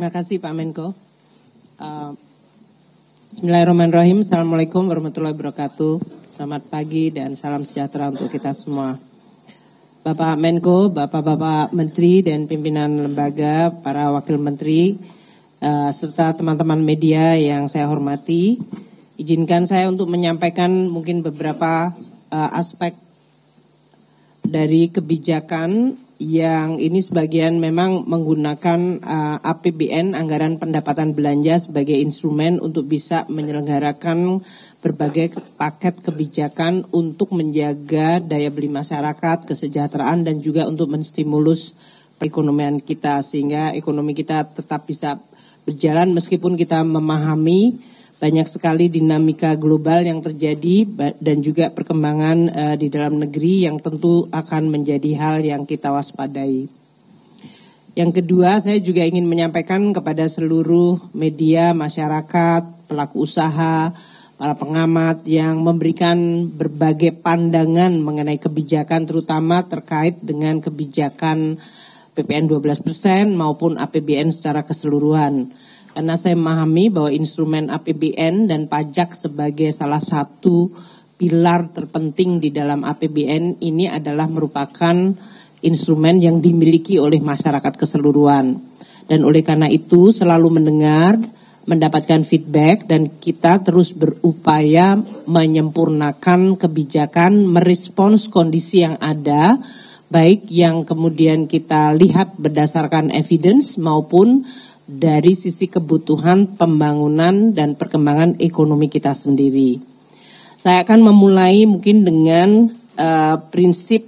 Terima kasih Pak Menko. Bismillahirrahmanirrahim. Assalamualaikum warahmatullahi wabarakatuh. Selamat pagi dan salam sejahtera untuk kita semua. Bapak Menko, Bapak-Bapak Menteri dan pimpinan lembaga, para wakil menteri, serta teman-teman media yang saya hormati, izinkan saya untuk menyampaikan mungkin beberapa aspek dari kebijakan yang ini sebagian memang menggunakan APBN, anggaran pendapatan belanja, sebagai instrumen untuk bisa menyelenggarakan berbagai paket kebijakan untuk menjaga daya beli masyarakat, kesejahteraan, dan juga untuk menstimulus perekonomian kita sehingga ekonomi kita tetap bisa berjalan meskipun kita memahami banyak sekali dinamika global yang terjadi dan juga perkembangan di dalam negeri yang tentu akan menjadi hal yang kita waspadai. Yang kedua, saya juga ingin menyampaikan kepada seluruh media, masyarakat, pelaku usaha, para pengamat yang memberikan berbagai pandangan mengenai kebijakan terutama terkait dengan kebijakan PPN 12% maupun APBN secara keseluruhan. Karena saya memahami bahwa instrumen APBN dan pajak sebagai salah satu pilar terpenting di dalam APBN ini adalah merupakan instrumen yang dimiliki oleh masyarakat keseluruhan. Dan oleh karena itu selalu mendengar, mendapatkan feedback, dan kita terus berupaya menyempurnakan kebijakan, merespons kondisi yang ada, baik yang kemudian kita lihat berdasarkan evidence maupun dari sisi kebutuhan pembangunan dan perkembangan ekonomi kita sendiri. Saya akan memulai mungkin dengan prinsip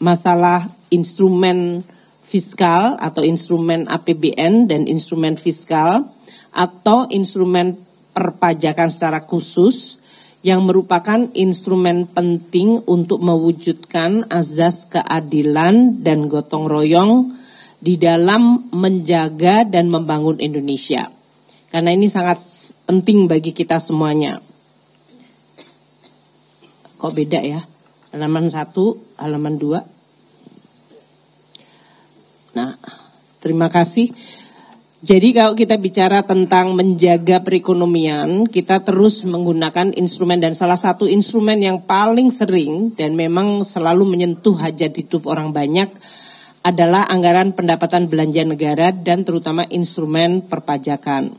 masalah instrumen fiskal atau instrumen APBN dan instrumen fiskal atau instrumen perpajakan secara khusus yang merupakan instrumen penting untuk mewujudkan azas keadilan dan gotong royong di dalam menjaga dan membangun Indonesia. Karena ini sangat penting bagi kita semuanya. Kok beda ya? Halaman 1, halaman 2. Nah, terima kasih. Jadi kalau kita bicara tentang menjaga perekonomian, kita terus menggunakan instrumen, dan salah satu instrumen yang paling sering dan memang selalu menyentuh hajat hidup orang banyak adalah anggaran pendapatan belanja negara dan terutama instrumen perpajakan.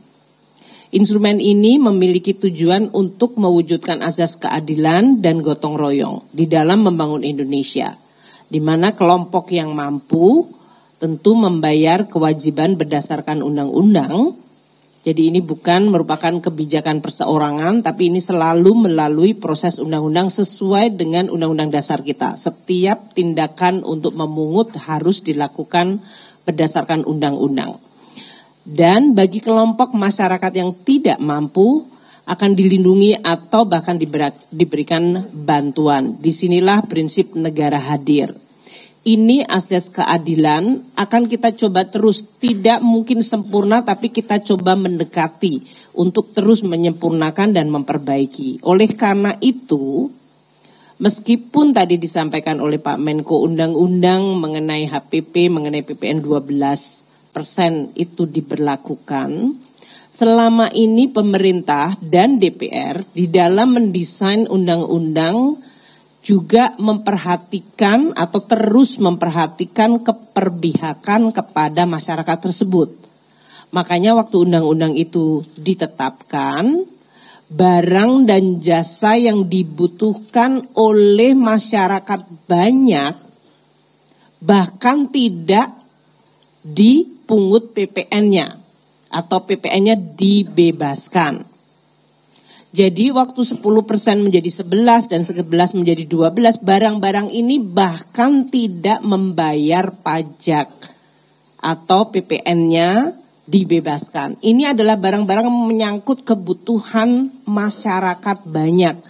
Instrumen ini memiliki tujuan untuk mewujudkan azas keadilan dan gotong royong di dalam membangun Indonesia, di mana kelompok yang mampu tentu membayar kewajiban berdasarkan undang-undang. Jadi ini bukan merupakan kebijakan perseorangan, tapi ini selalu melalui proses undang-undang sesuai dengan undang-undang dasar kita. Setiap tindakan untuk memungut harus dilakukan berdasarkan undang-undang. Dan bagi kelompok masyarakat yang tidak mampu akan dilindungi atau bahkan diberikan bantuan. Disinilah prinsip negara hadir. Ini asas keadilan akan kita coba terus, tidak mungkin sempurna tapi kita coba mendekati untuk terus menyempurnakan dan memperbaiki. Oleh karena itu, meskipun tadi disampaikan oleh Pak Menko undang-undang mengenai HPP, mengenai PPN 12% itu diberlakukan, selama ini pemerintah dan DPR di dalam mendesain undang-undang juga memperhatikan atau terus memperhatikan keperbihakan kepada masyarakat tersebut. Makanya waktu undang-undang itu ditetapkan, barang dan jasa yang dibutuhkan oleh masyarakat banyak bahkan tidak dipungut PPN-nya atau PPN-nya dibebaskan. Jadi waktu 10% menjadi 11 dan 11 menjadi 12, barang-barang ini bahkan tidak membayar pajak atau PPN-nya dibebaskan. Ini adalah barang-barang yang menyangkut kebutuhan masyarakat banyak.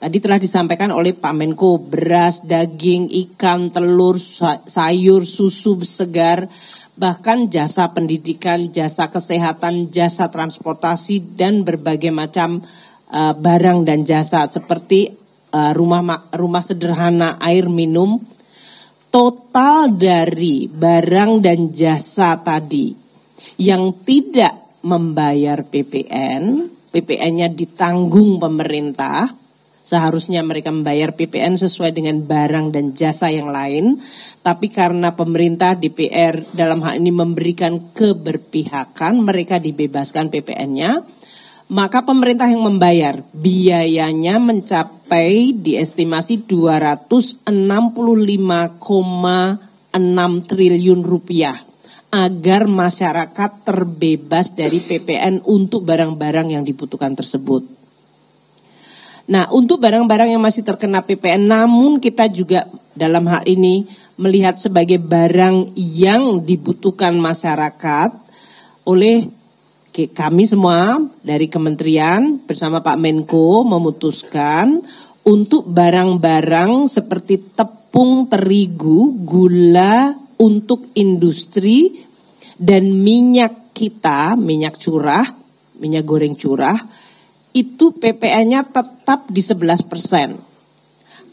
Tadi telah disampaikan oleh Pak Menko, beras, daging, ikan, telur, sayur, susu segar, bahkan jasa pendidikan, jasa kesehatan, jasa transportasi, dan berbagai macam barang dan jasa seperti rumah sederhana, air minum. Total dari barang dan jasa tadi yang tidak membayar PPN, PPN-nya ditanggung pemerintah, seharusnya mereka membayar PPN sesuai dengan barang dan jasa yang lain, tapi karena pemerintah DPR dalam hal ini memberikan keberpihakan, mereka dibebaskan PPN-nya, maka pemerintah yang membayar. Biayanya mencapai diestimasi 265,6 triliun rupiah agar masyarakat terbebas dari PPN untuk barang-barang yang dibutuhkan tersebut. Nah, untuk barang-barang yang masih terkena PPN, namun kita juga dalam hal ini melihat sebagai barang yang dibutuhkan masyarakat, oleh kami semua dari kementerian bersama Pak Menko memutuskan untuk barang-barang seperti tepung terigu, gula untuk industri, dan minyak kita, minyak curah, minyak goreng curah, itu PPN-nya tetap di 11%.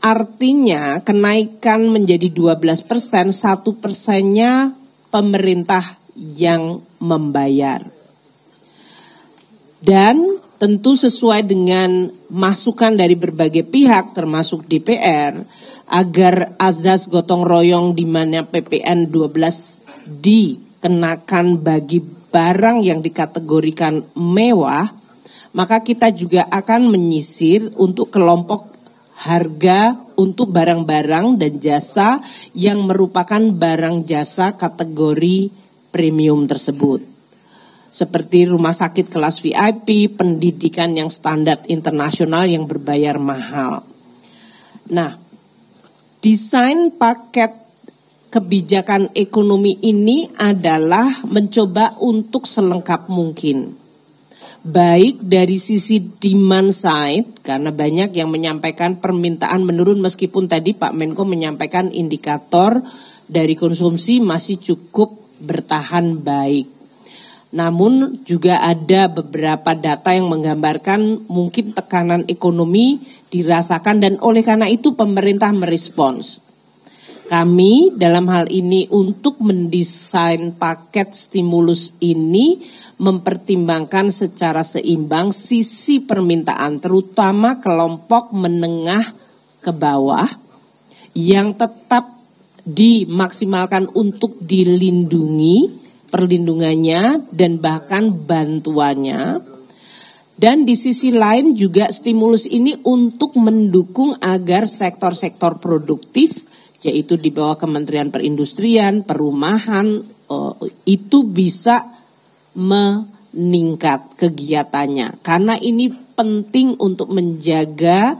Artinya kenaikan menjadi 12%, 1%-nya pemerintah yang membayar. Dan tentu sesuai dengan masukan dari berbagai pihak termasuk DPR, agar azas gotong royong di mana PPN 12 dikenakan bagi barang yang dikategorikan mewah, maka kita juga akan menyisir untuk kelompok harga untuk barang-barang dan jasa yang merupakan barang jasa kategori premium tersebut. Seperti rumah sakit kelas VIP, pendidikan yang standar internasional yang berbayar mahal. Nah, desain paket kebijakan ekonomi ini adalah mencoba untuk selengkap mungkin. Baik dari sisi demand side, karena banyak yang menyampaikan permintaan menurun meskipun tadi Pak Menko menyampaikan indikator dari konsumsi masih cukup bertahan baik. Namun juga ada beberapa data yang menggambarkan mungkin tekanan ekonomi dirasakan dan oleh karena itu pemerintah merespons. Kami dalam hal ini untuk mendesain paket stimulus ini mempertimbangkan secara seimbang sisi permintaan terutama kelompok menengah ke bawah yang tetap dimaksimalkan untuk dilindungi perlindungannya dan bahkan bantuannya. Dan di sisi lain juga stimulus ini untuk mendukung agar sektor-sektor produktif yaitu di bawah Kementerian Perindustrian, Perumahan itu bisa meningkat kegiatannya. Karena ini penting untuk menjaga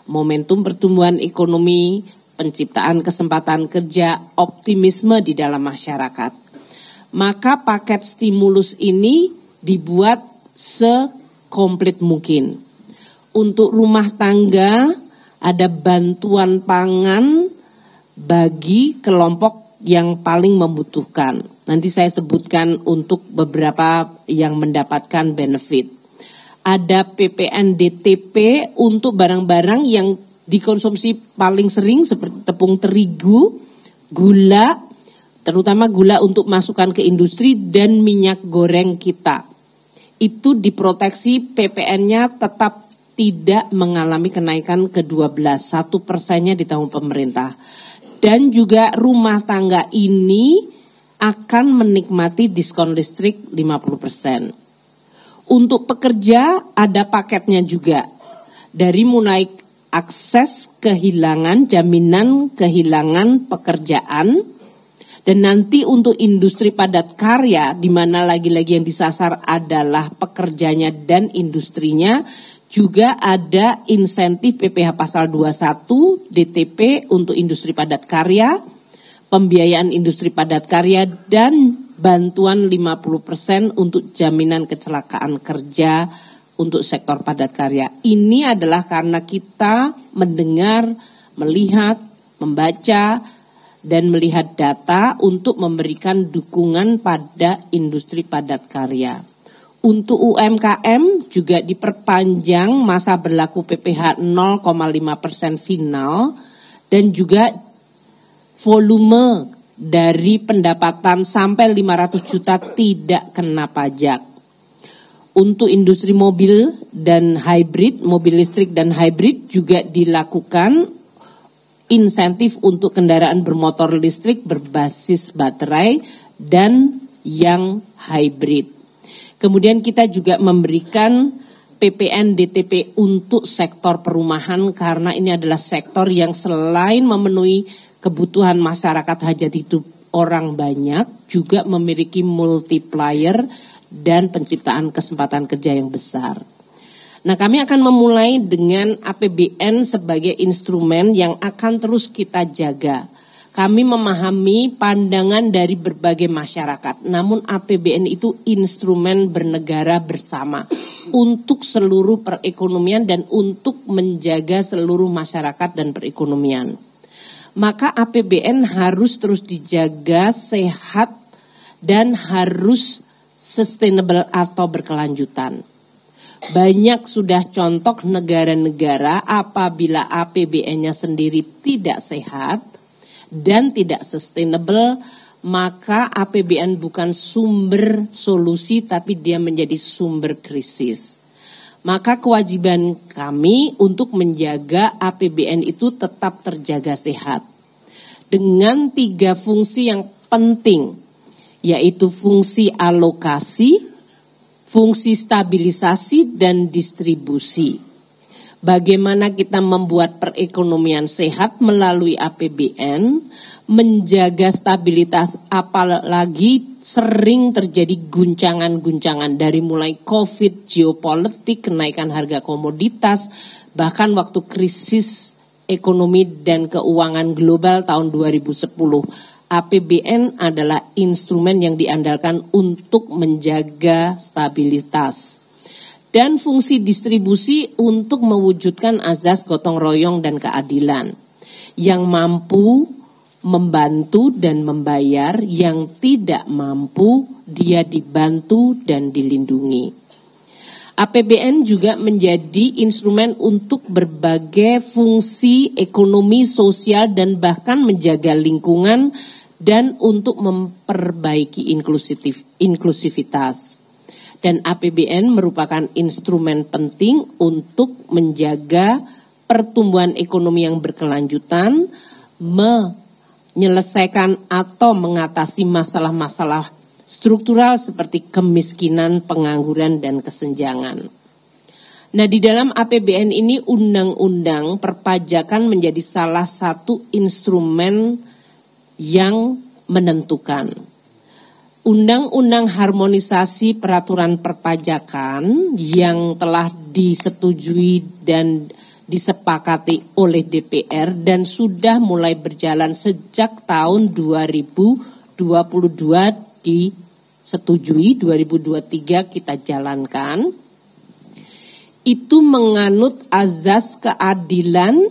momentum pertumbuhan ekonomi, penciptaan kesempatan kerja, optimisme di dalam masyarakat. Maka paket stimulus ini dibuat sekomplit mungkin. Untuk rumah tangga ada bantuan pangan bagi kelompok yang paling membutuhkan. Nanti saya sebutkan untuk beberapa yang mendapatkan benefit. Ada PPN DTP untuk barang-barang yang dikonsumsi paling sering seperti tepung terigu, gula, terutama gula untuk masukan ke industri dan minyak goreng kita. Itu diproteksi PPN-nya tetap tidak mengalami kenaikan ke-12, 1%-nya ditanggung pemerintah. Dan juga rumah tangga ini akan menikmati diskon listrik 50%. Untuk pekerja ada paketnya juga. Dari mulai akses kehilangan, jaminan kehilangan pekerjaan. Dan nanti untuk industri padat karya, di mana lagi-lagi yang disasar adalah pekerjanya dan industrinya, juga ada insentif PPh pasal 21 DTP untuk industri padat karya, pembiayaan industri padat karya, dan bantuan 50% untuk jaminan kecelakaan kerja untuk sektor padat karya. Ini adalah karena kita mendengar, melihat, membaca, dan melihat data untuk memberikan dukungan pada industri padat karya. Untuk UMKM juga diperpanjang masa berlaku PPh 0,5% final dan juga volume dari pendapatan sampai 500 juta tidak kena pajak. Untuk industri mobil dan hybrid, mobil listrik dan hybrid juga dilakukan insentif untuk kendaraan bermotor listrik berbasis baterai dan yang hybrid. Kemudian kita juga memberikan PPN DTP untuk sektor perumahan karena ini adalah sektor yang selain memenuhi kebutuhan masyarakat hajat hidup orang banyak, juga memiliki multiplier dan penciptaan kesempatan kerja yang besar. Nah, kami akan memulai dengan APBN sebagai instrumen yang akan terus kita jaga. Kami memahami pandangan dari berbagai masyarakat, namun APBN itu instrumen bernegara bersama untuk seluruh perekonomian dan untuk menjaga seluruh masyarakat dan perekonomian. Maka APBN harus terus dijaga sehat dan harus sustainable atau berkelanjutan. Banyak sudah contoh negara-negara apabila APBN-nya sendiri tidak sehat dan tidak sustainable, maka APBN bukan sumber solusi tapi dia menjadi sumber krisis. Maka kewajiban kami untuk menjaga APBN itu tetap terjaga sehat. Dengan 3 fungsi yang penting, yaitu fungsi alokasi, fungsi stabilisasi, dan distribusi. Bagaimana kita membuat perekonomian sehat melalui APBN, menjaga stabilitas apalagi sering terjadi guncangan-guncangan dari mulai COVID, geopolitik, kenaikan harga komoditas, bahkan waktu krisis ekonomi dan keuangan global tahun 2010. APBN adalah instrumen yang diandalkan untuk menjaga stabilitas. Dan fungsi distribusi untuk mewujudkan azas gotong royong dan keadilan. Yang mampu membantu dan membayar, yang tidak mampu dia dibantu dan dilindungi. APBN juga menjadi instrumen untuk berbagai fungsi ekonomi, sosial, dan bahkan menjaga lingkungan dan untuk memperbaiki inklusivitas. Dan APBN merupakan instrumen penting untuk menjaga pertumbuhan ekonomi yang berkelanjutan, menyelesaikan atau mengatasi masalah-masalah struktural seperti kemiskinan, pengangguran, dan kesenjangan. Nah, di dalam APBN ini undang-undang perpajakan menjadi salah satu instrumen yang menentukan. Undang-undang harmonisasi peraturan perpajakan yang telah disetujui dan disepakati oleh DPR dan sudah mulai berjalan sejak tahun 2022 disetujui, 2023 kita jalankan, itu menganut azas keadilan,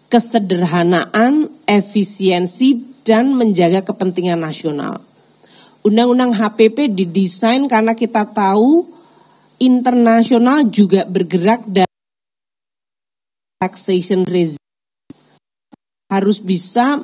kesederhanaan, efisiensi, dan menjaga kepentingan nasional. Undang-undang HPP didesain karena kita tahu internasional juga bergerak dari taxation regime, harus bisa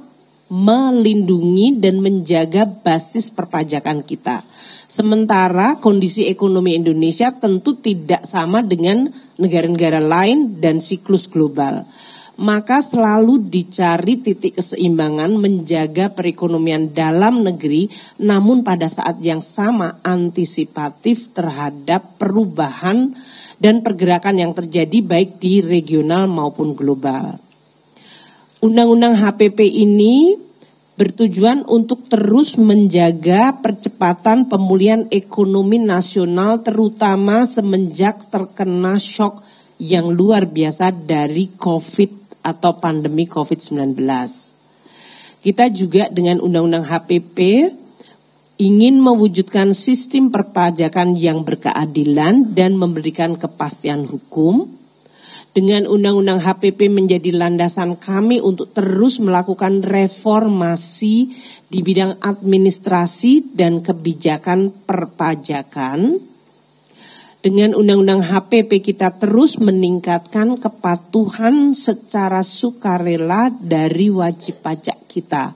melindungi dan menjaga basis perpajakan kita. Sementara kondisi ekonomi Indonesia tentu tidak sama dengan negara-negara lain dan siklus global. Maka selalu dicari titik keseimbangan menjaga perekonomian dalam negeri, namun pada saat yang sama antisipatif terhadap perubahan dan pergerakan yang terjadi baik di regional maupun global. Undang-undang HPP ini bertujuan untuk terus menjaga percepatan pemulihan ekonomi nasional terutama semenjak terkena shock yang luar biasa dari COVID atau pandemi COVID-19. Kita juga dengan Undang-Undang HPP ingin mewujudkan sistem perpajakan yang berkeadilan dan memberikan kepastian hukum. Dengan Undang-Undang HPP menjadi landasan kami untuk terus melakukan reformasi di bidang administrasi dan kebijakan perpajakan. Dengan Undang-Undang HPP kita terus meningkatkan kepatuhan secara sukarela dari wajib pajak kita.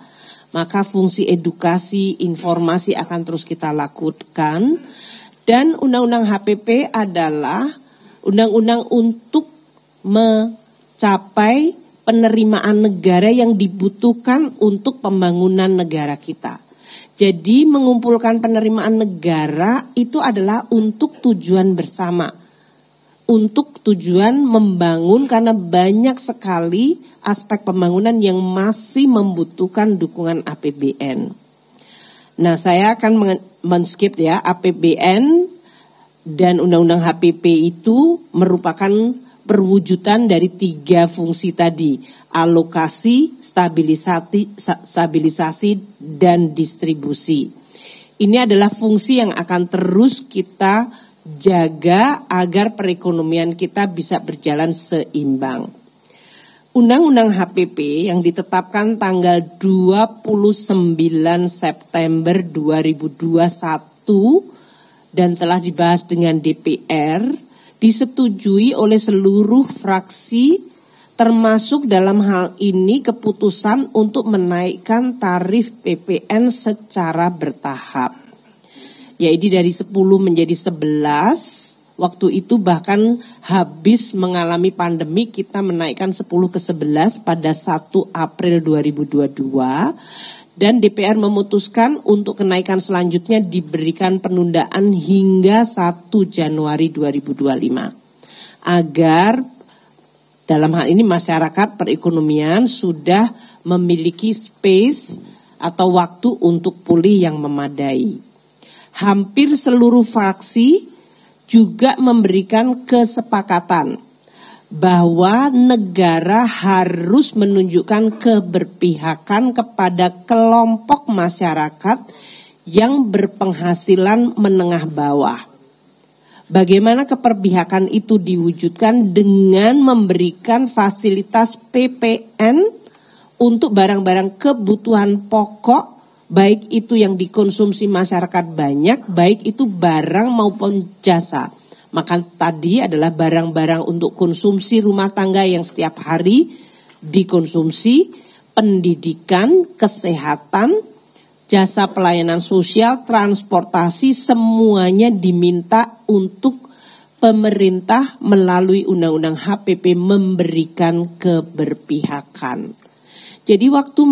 maka fungsi edukasi, informasi akan terus kita lakukan. Dan Undang-Undang HPP adalah undang-undang untuk mencapai penerimaan negara yang dibutuhkan untuk pembangunan negara kita. Jadi mengumpulkan penerimaan negara itu adalah untuk tujuan bersama. Untuk tujuan membangun, karena banyak sekali aspek pembangunan yang masih membutuhkan dukungan APBN. Nah, saya akan men-skip ya, APBN dan Undang-Undang HPP itu merupakan perwujudan dari 3 fungsi tadi, alokasi, stabilisasi, dan distribusi. Ini adalah fungsi yang akan terus kita jaga agar perekonomian kita bisa berjalan seimbang. Undang-Undang HPP yang ditetapkan tanggal 29 September 2021 dan telah dibahas dengan DPR, disetujui oleh seluruh fraksi, termasuk dalam hal ini keputusan untuk menaikkan tarif PPN secara bertahap, yaitu dari 10 menjadi 11. Waktu itu bahkan habis mengalami pandemi, kita menaikkan 10 ke 11 pada 1 April 2022. Dan DPR memutuskan untuk kenaikan selanjutnya diberikan penundaan hingga 1 Januari 2025. Agar dalam hal ini masyarakat perekonomian sudah memiliki space atau waktu untuk pulih yang memadai. Hampir seluruh fraksi juga memberikan kesepakatan bahwa negara harus menunjukkan keberpihakan kepada kelompok masyarakat yang berpenghasilan menengah bawah. Bagaimana keberpihakan itu diwujudkan? Dengan memberikan fasilitas PPN untuk barang-barang kebutuhan pokok, baik itu yang dikonsumsi masyarakat banyak, baik itu barang maupun jasa. Maka tadi adalah barang-barang untuk konsumsi rumah tangga yang setiap hari dikonsumsi, pendidikan, kesehatan, jasa pelayanan sosial, transportasi, semuanya diminta untuk pemerintah melalui Undang-Undang HPP memberikan keberpihakan. Jadi waktu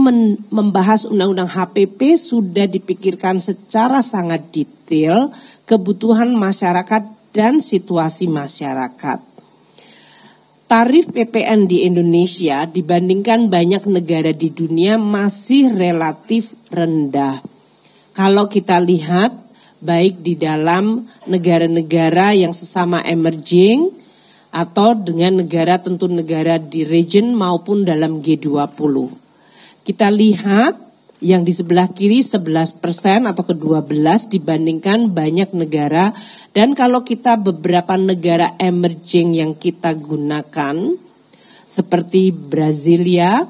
membahas Undang-Undang HPP sudah dipikirkan secara sangat detail kebutuhan masyarakat dan situasi masyarakat. Tarif PPN di Indonesia dibandingkan banyak negara di dunia masih relatif rendah. Kalau kita lihat baik di dalam negara-negara yang sesama emerging atau dengan negara tentu negara di region maupun dalam G20. Kita lihat yang di sebelah kiri 11% atau ke-12 dibandingkan banyak negara. Dan kalau kita beberapa negara emerging yang kita gunakan seperti Brasilia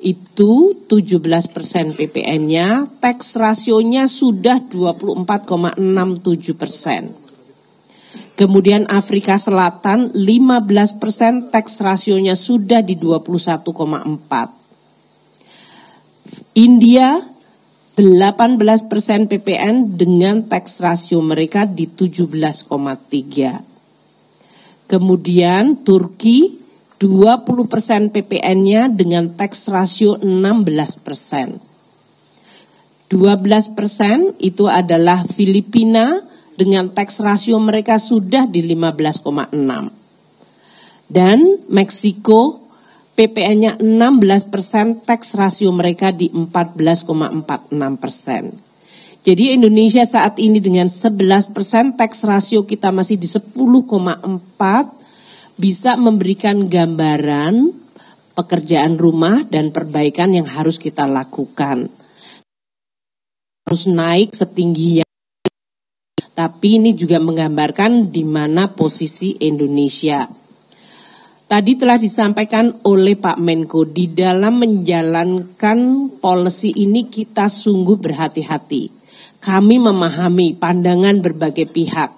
itu 17% PPN-nya, tax rasionya sudah 24,67%. Kemudian Afrika Selatan 15%, tax rasionya sudah di 21,4%. India 18% PPN dengan tax rasio mereka di 17,3. Kemudian Turki 20% PPN-nya dengan tax rasio 16%. 12% itu adalah Filipina dengan tax rasio mereka sudah di 15,6. Dan Meksiko PPN-nya 16%, tax rasio mereka di 14,46%. Jadi Indonesia saat ini dengan 11%, tax rasio kita masih di 10,4%, bisa memberikan gambaran pekerjaan rumah dan perbaikan yang harus kita lakukan. Harus naik setinggi yang, tapi ini juga menggambarkan di mana posisi Indonesia. Tadi telah disampaikan oleh Pak Menko, di dalam menjalankan policy ini kita sungguh berhati-hati. Kami memahami pandangan berbagai pihak.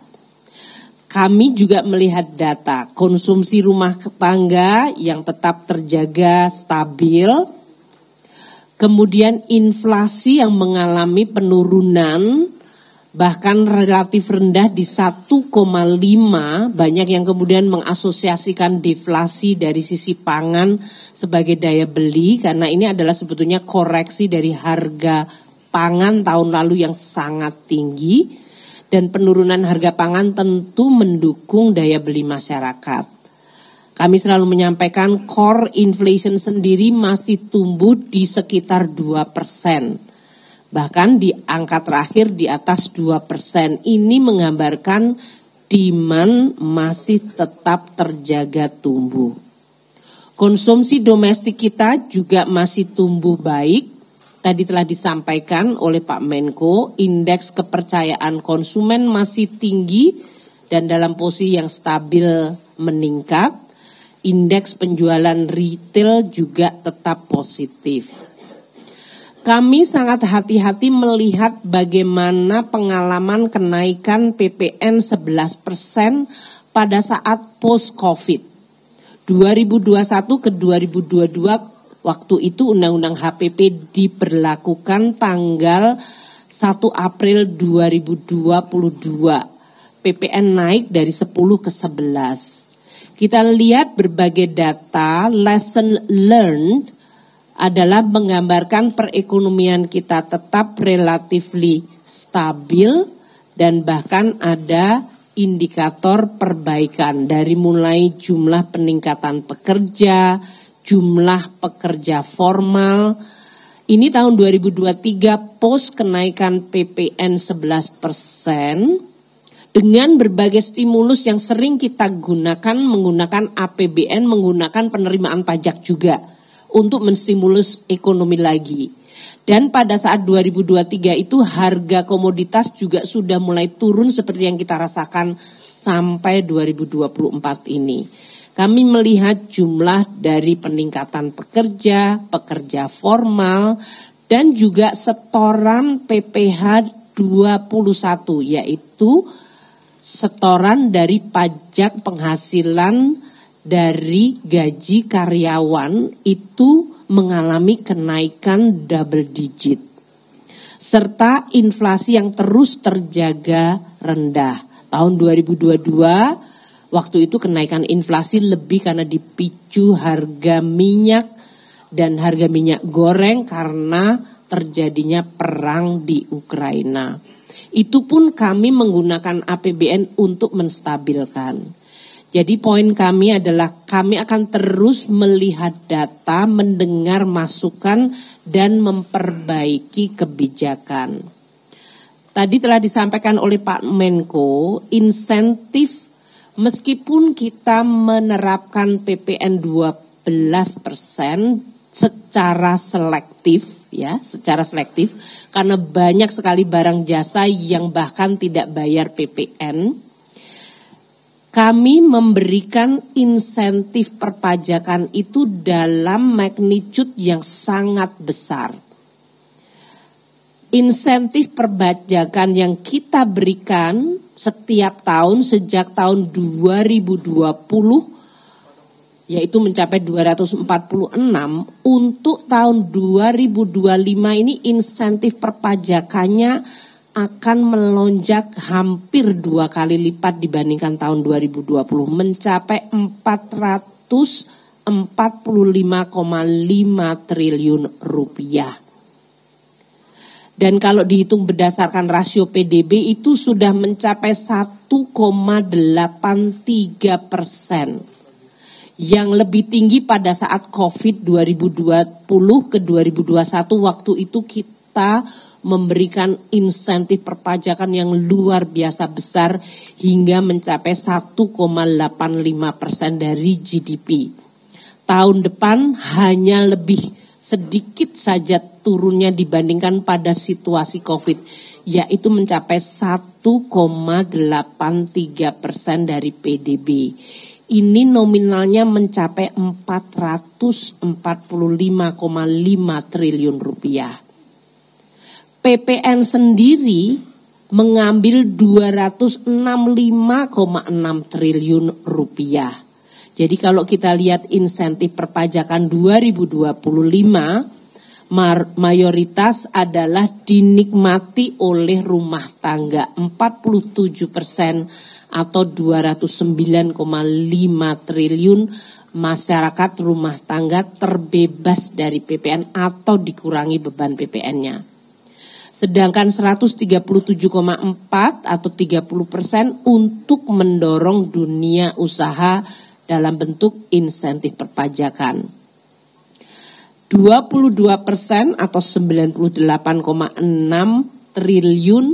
Kami juga melihat data konsumsi rumah tangga yang tetap terjaga stabil. Kemudian inflasi yang mengalami penurunan bahkan relatif rendah di 1,5, banyak yang kemudian mengasosiasikan deflasi dari sisi pangan sebagai daya beli, karena ini adalah sebetulnya koreksi dari harga pangan tahun lalu yang sangat tinggi, dan penurunan harga pangan tentu mendukung daya beli masyarakat. Kami selalu menyampaikan core inflation sendiri masih tumbuh di sekitar 2%. Bahkan di angka terakhir di atas 2%. Ini menggambarkan demand masih tetap terjaga tumbuh. Konsumsi domestik kita juga masih tumbuh baik. Tadi telah disampaikan oleh Pak Menko, indeks kepercayaan konsumen masih tinggi dan dalam posisi yang stabil meningkat. Indeks penjualan retail juga tetap positif. Kami sangat hati-hati melihat bagaimana pengalaman kenaikan PPN 11% pada saat post-COVID. 2021 ke 2022, waktu itu Undang-Undang HPP diberlakukan tanggal 1 April 2022. PPN naik dari 10 ke 11. Kita lihat berbagai data, lesson learned adalah menggambarkan perekonomian kita tetap relatively stabil dan bahkan ada indikator perbaikan dari mulai jumlah peningkatan pekerja, jumlah pekerja formal. Ini tahun 2023 post kenaikan PPN 11%. Dengan berbagai stimulus yang sering kita gunakan, menggunakan APBN, menggunakan penerimaan pajak juga untuk menstimulus ekonomi lagi. Dan pada saat 2023 itu harga komoditas juga sudah mulai turun seperti yang kita rasakan sampai 2024 ini. Kami melihat jumlah dari peningkatan pekerja, pekerja formal, dan juga setoran PPh 21 yaitu setoran dari pajak penghasilan dari gaji karyawan itu mengalami kenaikan double digit. Serta inflasi yang terus terjaga rendah. Tahun 2022 waktu itu kenaikan inflasi lebih karena dipicu harga minyak dan harga minyak goreng karena terjadinya perang di Ukraina. Itu pun kami menggunakan APBN untuk menstabilkan. Jadi poin kami adalah kami akan terus melihat data, mendengar masukan dan memperbaiki kebijakan. Tadi telah disampaikan oleh Pak Menko, insentif meskipun kita menerapkan PPN 12% secara selektif, ya, secara selektif karena banyak sekali barang jasa yang bahkan tidak bayar PPN. Kami memberikan insentif perpajakan itu dalam magnitude yang sangat besar. Insentif perpajakan yang kita berikan setiap tahun sejak tahun 2020 yaitu mencapai 246, untuk tahun 2025 ini insentif perpajakannya akan melonjak hampir 2 kali lipat dibandingkan tahun 2020, mencapai 445,5 triliun rupiah. Dan kalau dihitung berdasarkan rasio PDB itu sudah mencapai 1,83%. Yang lebih tinggi pada saat COVID 2020 ke 2021, waktu itu kita memberikan insentif perpajakan yang luar biasa besar hingga mencapai 1,85% dari GDP. Tahun depan hanya lebih sedikit saja turunnya dibandingkan pada situasi COVID, yaitu mencapai 1,83% dari PDB. Ini nominalnya mencapai 445,5 triliun rupiah. PPN sendiri mengambil 265,6 triliun rupiah. Jadi kalau kita lihat insentif perpajakan 2025, mayoritas adalah dinikmati oleh rumah tangga, 47% atau 209,5 triliun masyarakat rumah tangga terbebas dari PPN atau dikurangi beban PPN-nya. Sedangkan 137,4 atau 30% untuk mendorong dunia usaha dalam bentuk insentif perpajakan. 22% atau 98,6 triliun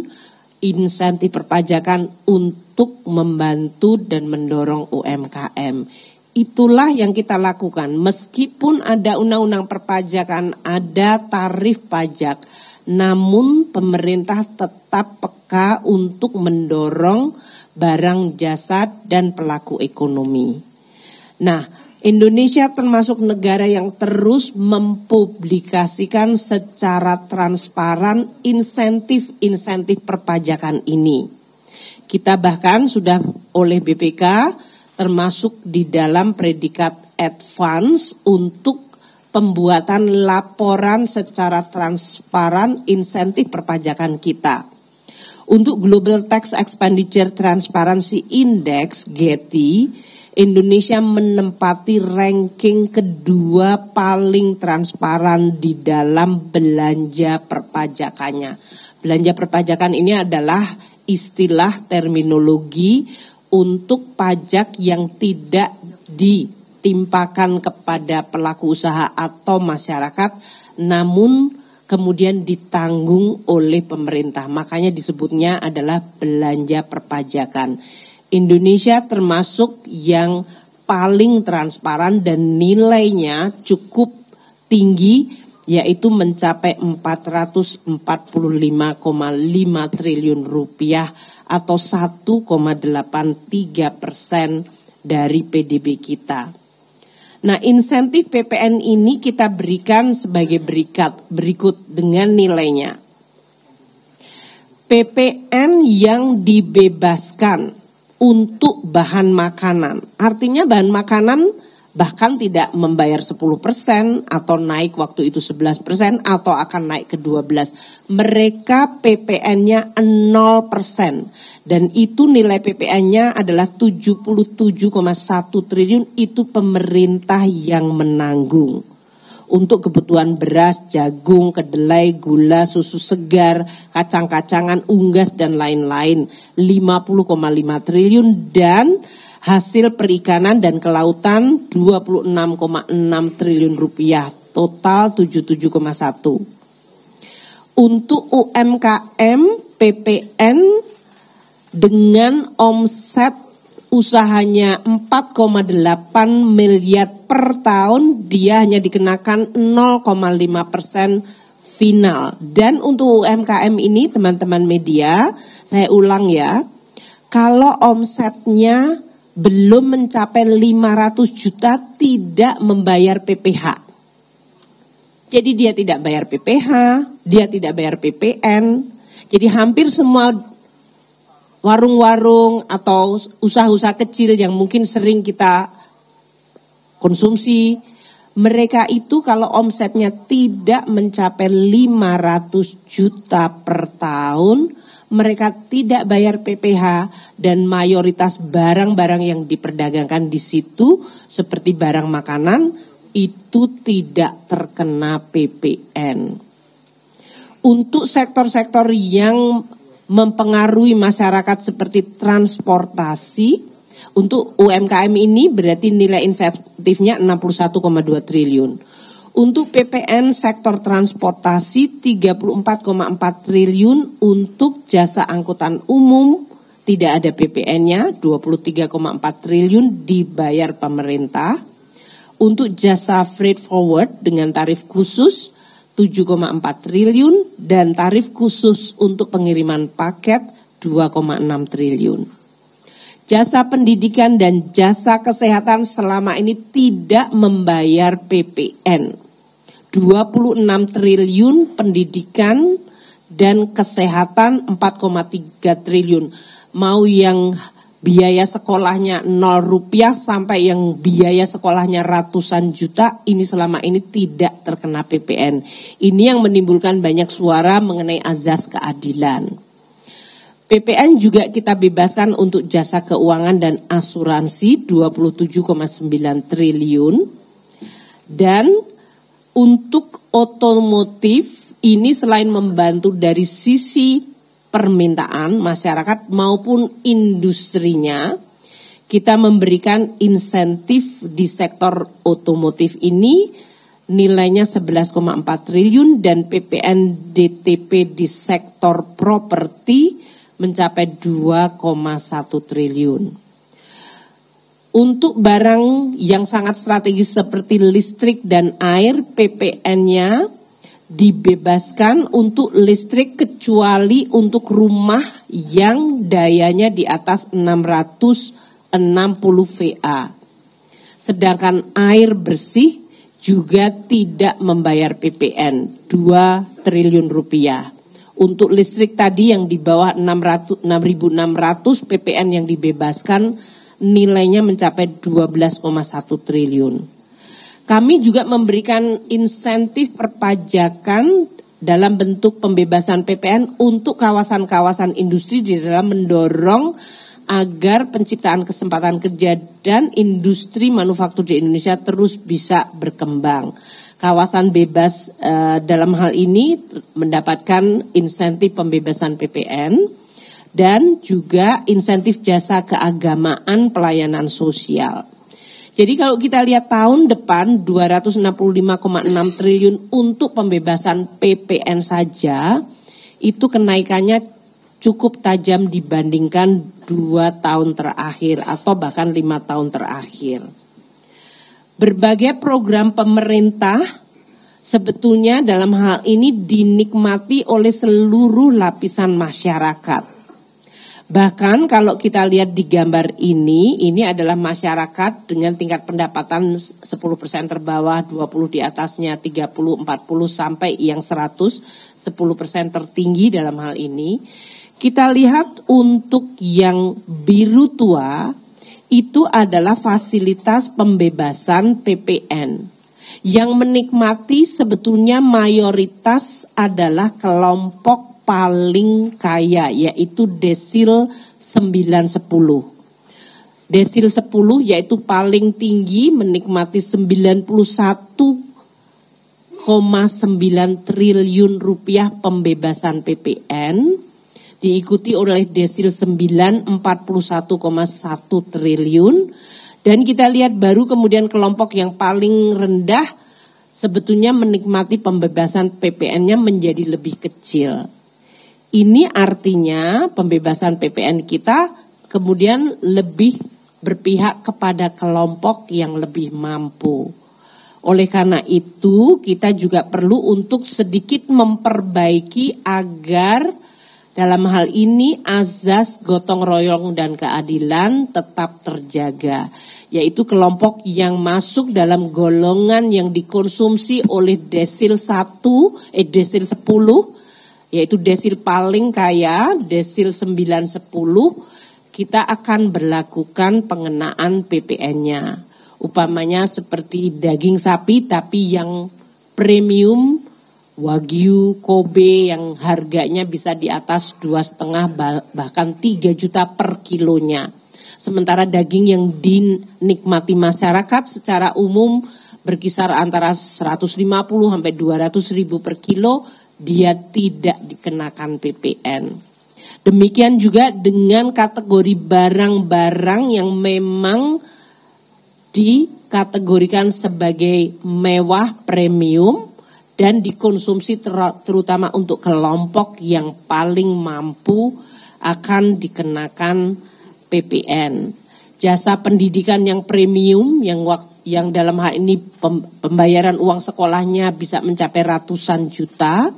insentif perpajakan untuk membantu dan mendorong UMKM. Itulah yang kita lakukan. Meskipun ada undang-undang perpajakan, ada tarif pajak, namun pemerintah tetap peka untuk mendorong barang jasa dan pelaku ekonomi. Nah, Indonesia termasuk negara yang terus mempublikasikan secara transparan insentif perpajakan ini. Kita bahkan sudah oleh BPK termasuk di dalam predikat advance untuk pembuatan laporan secara transparan insentif perpajakan kita. Untuk Global Tax Expenditure Transparency Index (GETI), Indonesia menempati ranking kedua paling transparan di dalam belanja perpajakannya. Belanja perpajakan ini adalah istilah terminologi untuk pajak yang tidak ditimpakan kepada pelaku usaha atau masyarakat, namun kemudian ditanggung oleh pemerintah. Makanya disebutnya adalah belanja perpajakan. Indonesia termasuk yang paling transparan dan nilainya cukup tinggi, yaitu mencapai 445,5 triliun rupiah atau 1,83% dari PDB kita. Nah, insentif PPN ini kita berikan sebagai berikut dengan nilainya. PPN yang dibebaskan untuk bahan makanan, artinya bahan makanan bahkan tidak membayar 10% atau naik waktu itu 11% atau akan naik ke 12%. Mereka PPN-nya 0% dan itu nilai PPN-nya adalah 77,1 triliun, itu pemerintah yang menanggung. Untuk kebutuhan beras, jagung, kedelai, gula, susu segar, kacang-kacangan, unggas dan lain-lain 50,5 triliun dan hasil perikanan dan kelautan 26,6 triliun rupiah, total 77,1. Untuk UMKM PPN dengan omset usahanya 4,8 miliar per tahun, dia hanya dikenakan 0,5% final. Dan untuk UMKM ini teman-teman media, saya ulang ya, kalau omsetnya belum mencapai 500 juta tidak membayar PPH. Jadi dia tidak bayar PPH, dia tidak bayar PPN. Jadi hampir semua warung-warung atau usaha-usaha kecil yang mungkin sering kita konsumsi, mereka itu kalau omsetnya tidak mencapai 500 juta per tahun, mereka tidak bayar PPH dan mayoritas barang-barang yang diperdagangkan di situ seperti barang makanan itu tidak terkena PPN. Untuk sektor-sektor yang mempengaruhi masyarakat seperti transportasi, untuk UMKM ini berarti nilai insentifnya 61,2 triliun. Untuk PPN sektor transportasi 34,4 triliun, untuk jasa angkutan umum tidak ada PPN-nya 23,4 triliun dibayar pemerintah. Untuk jasa freight forward dengan tarif khusus 7,4 triliun dan tarif khusus untuk pengiriman paket 2,6 triliun. Jasa pendidikan dan jasa kesehatan selama ini tidak membayar PPN. 26 triliun pendidikan dan kesehatan 4,3 triliun. Mau yang biaya sekolahnya 0 rupiah sampai yang biaya sekolahnya ratusan juta, ini selama ini tidak terkena PPN. Ini yang menimbulkan banyak suara mengenai azas keadilan. PPN juga kita bebaskan untuk jasa keuangan dan asuransi 27,9 triliun. Dan untuk otomotif ini selain membantu dari sisi permintaan masyarakat maupun industrinya, kita memberikan insentif di sektor otomotif ini nilainya 11,4 triliun dan PPN DTP di sektor properti mencapai 2,1 triliun. Untuk barang yang sangat strategis seperti listrik dan air, PPN-nya dibebaskan untuk listrik kecuali untuk rumah yang dayanya di atas 660 VA. Sedangkan air bersih juga tidak membayar PPN 2 triliun rupiah. Untuk listrik tadi yang di bawah 6.600 PPN yang dibebaskan nilainya mencapai 12,1 triliun. Kami juga memberikan insentif perpajakan dalam bentuk pembebasan PPN untuk kawasan-kawasan industri di dalam mendorong agar penciptaan kesempatan kerja dan industri manufaktur di Indonesia terus bisa berkembang. Kawasan bebas dalam hal ini mendapatkan insentif pembebasan PPN dan juga insentif jasa keagamaan pelayanan sosial. Jadi kalau kita lihat tahun depan 265,6 triliun untuk pembebasan PPN saja, itu kenaikannya cukup tajam dibandingkan 2 tahun terakhir atau bahkan 5 tahun terakhir. Berbagai program pemerintah sebetulnya dalam hal ini dinikmati oleh seluruh lapisan masyarakat. Bahkan kalau kita lihat di gambar ini adalah masyarakat dengan tingkat pendapatan 10% terbawah, 20 di atasnya, 30, 40 sampai yang 100, 10% tertinggi dalam hal ini. Kita lihat untuk yang biru tua itu adalah fasilitas pembebasan PPN. Yang menikmati sebetulnya mayoritas adalah kelompok paling kaya, yaitu desil 910. Desil 10 yaitu paling tinggi menikmati 91,9 triliun rupiah pembebasan PPN, diikuti oleh desil 9 41,1 triliun, dan kita lihat baru kemudian kelompok yang paling rendah sebetulnya menikmati pembebasan PPN-nya menjadi lebih kecil. Ini artinya pembebasan PPN kita kemudian lebih berpihak kepada kelompok yang lebih mampu. Oleh karena itu kita juga perlu untuk sedikit memperbaiki agar dalam hal ini azas gotong royong dan keadilan tetap terjaga. Yaitu kelompok yang masuk dalam golongan yang dikonsumsi oleh desil 10, yaitu desil paling kaya, desil 910, kita akan berlakukan pengenaan PPN-nya. Upamanya seperti daging sapi tapi yang premium, Wagyu, Kobe yang harganya bisa di atas 2,5 bahkan 3 juta per kilonya. Sementara daging yang dinikmati masyarakat secara umum berkisar antara 150 sampai 200 ribu per kilo, dia tidak dikenakan PPN. Demikian juga dengan kategori barang-barang yang memang dikategorikan sebagai mewah premium dan dikonsumsi terutama untuk kelompok yang paling mampu akan dikenakan PPN. Jasa pendidikan yang premium yang dalam hal ini pembayaran uang sekolahnya bisa mencapai ratusan juta,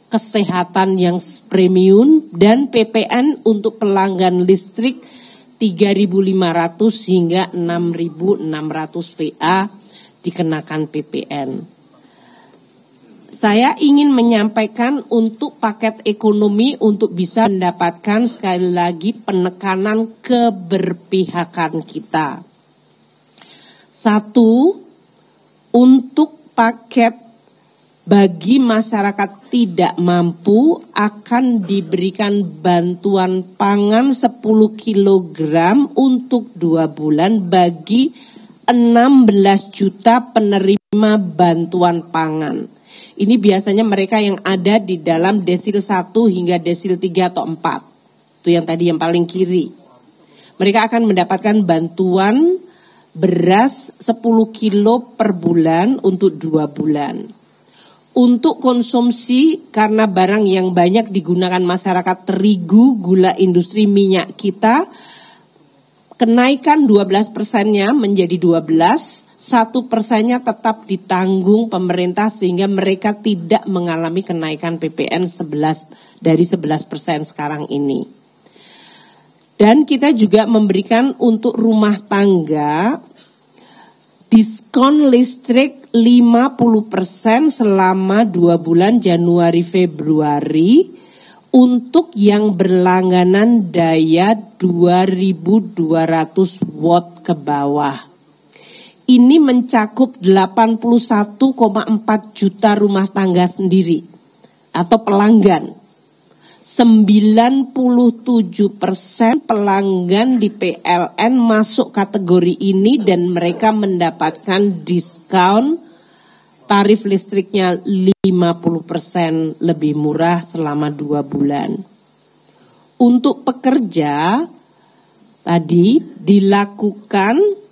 kesehatan yang premium, dan PPN untuk pelanggan listrik 3.500 hingga 6.600 VA dikenakan PPN. Saya ingin menyampaikan untuk paket ekonomi untuk bisa mendapatkan sekali lagi penekanan keberpihakan kita. Satu, untuk paket bagi masyarakat tidak mampu akan diberikan bantuan pangan 10 kg untuk 2 bulan bagi 16 juta penerima bantuan pangan. Ini biasanya mereka yang ada di dalam desil 1 hingga desil 3 atau 4. Itu yang tadi yang paling kiri. Mereka akan mendapatkan bantuan beras 10 kilo per bulan untuk 2 bulan. Untuk konsumsi karena barang yang banyak digunakan masyarakat terigu, gula industri minyak kita, kenaikan 12%-nya menjadi 12%. 1%-nya tetap ditanggung pemerintah sehingga mereka tidak mengalami kenaikan PPN 11 dari 11% sekarang ini. Dan kita juga memberikan untuk rumah tangga diskon listrik 50% selama 2 bulan Januari Februari untuk yang berlangganan daya 2200 watt ke bawah. Ini mencakup 81,4 juta rumah tangga sendiri atau pelanggan. 97% pelanggan di PLN masuk kategori ini dan mereka mendapatkan diskon tarif listriknya 50% lebih murah selama 2 bulan. Untuk pekerja tadi dilakukan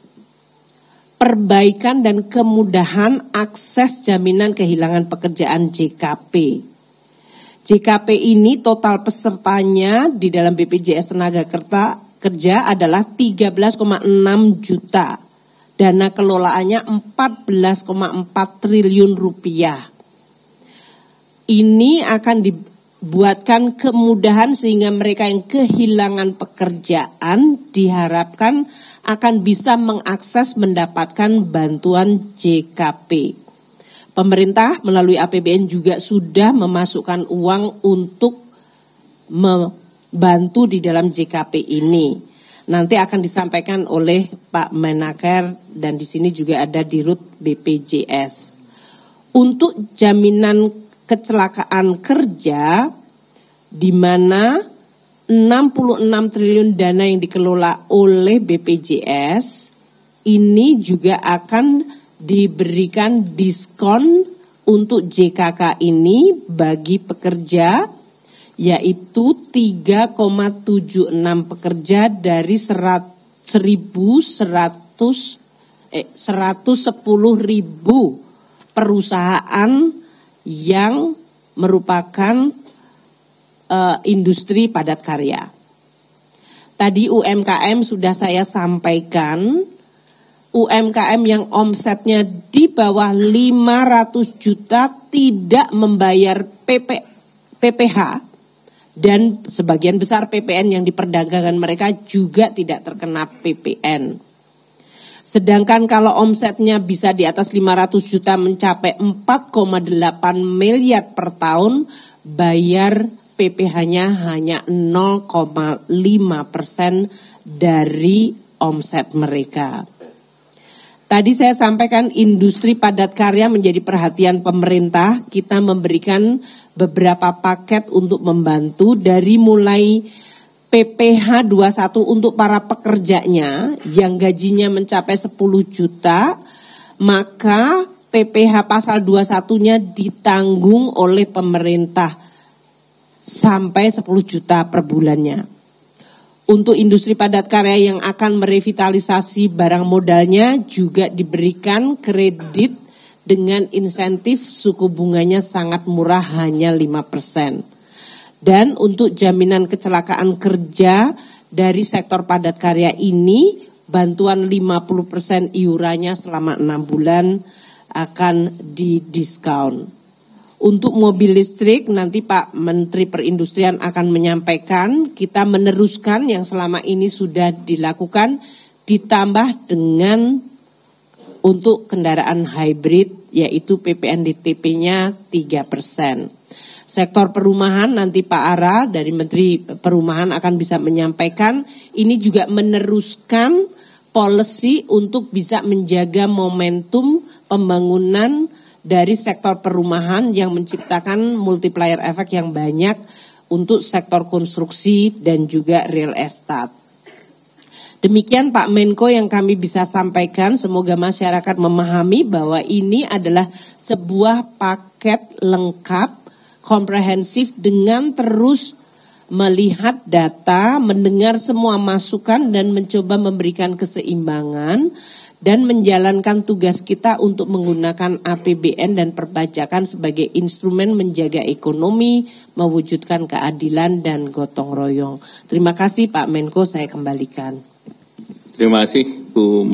perbaikan dan kemudahan akses jaminan kehilangan pekerjaan JKP. JKP ini total pesertanya di dalam BPJS Tenaga Kerja adalah 13,6 juta. Dana kelolaannya 14,4 triliun rupiah. Ini akan dibuatkan kemudahan sehingga mereka yang kehilangan pekerjaan diharapkan akan bisa mengakses mendapatkan bantuan JKP. Pemerintah melalui APBN juga sudah memasukkan uang untuk membantu di dalam JKP ini. Nanti akan disampaikan oleh Pak Menaker dan di sini juga ada Dirut BPJS. Untuk jaminan kecelakaan kerja di mana 66 triliun dana yang dikelola oleh BPJS ini juga akan diberikan diskon untuk JKK ini bagi pekerja yaitu 3,76 pekerja dari 110.000 perusahaan yang merupakan industri padat karya. Tadi UMKM sudah saya sampaikan, UMKM yang omsetnya di bawah 500 juta tidak membayar PPH dan sebagian besar PPN yang diperdagangkan mereka juga tidak terkena PPN. Sedangkan kalau omsetnya bisa di atas 500 juta mencapai 4,8 miliar per tahun, bayar PPH-nya hanya 0,5% dari omset mereka. Tadi saya sampaikan industri padat karya menjadi perhatian pemerintah. Kita memberikan beberapa paket untuk membantu dari mulai PPH 21 untuk para pekerjanya yang gajinya mencapai 10 juta, maka PPH pasal 21-nya ditanggung oleh pemerintah sampai 10 juta per bulannya. Untuk industri padat karya yang akan merevitalisasi barang modalnya juga diberikan kredit dengan insentif suku bunganya sangat murah hanya 5%. Dan untuk jaminan kecelakaan kerja dari sektor padat karya ini bantuan 50% iurannya selama 6 bulan akan didiskon. Untuk mobil listrik nanti Pak Menteri Perindustrian akan menyampaikan, kita meneruskan yang selama ini sudah dilakukan ditambah dengan untuk kendaraan hybrid yaitu PPNBM-nya 3%. Sektor perumahan nanti Pak Ara dari Menteri Perumahan akan bisa menyampaikan, ini juga meneruskan policy untuk bisa menjaga momentum pembangunan dari sektor perumahan yang menciptakan multiplier effect yang banyak untuk sektor konstruksi dan juga real estate. Demikian Pak Menko yang kami bisa sampaikan, semoga masyarakat memahami bahwa ini adalah sebuah paket lengkap, komprehensif dengan terus melihat data, mendengar semua masukan dan mencoba memberikan keseimbangan dan menjalankan tugas kita untuk menggunakan APBN dan perpajakan sebagai instrumen menjaga ekonomi, mewujudkan keadilan dan gotong royong. Terima kasih Pak Menko, saya kembalikan. Terima kasih Bu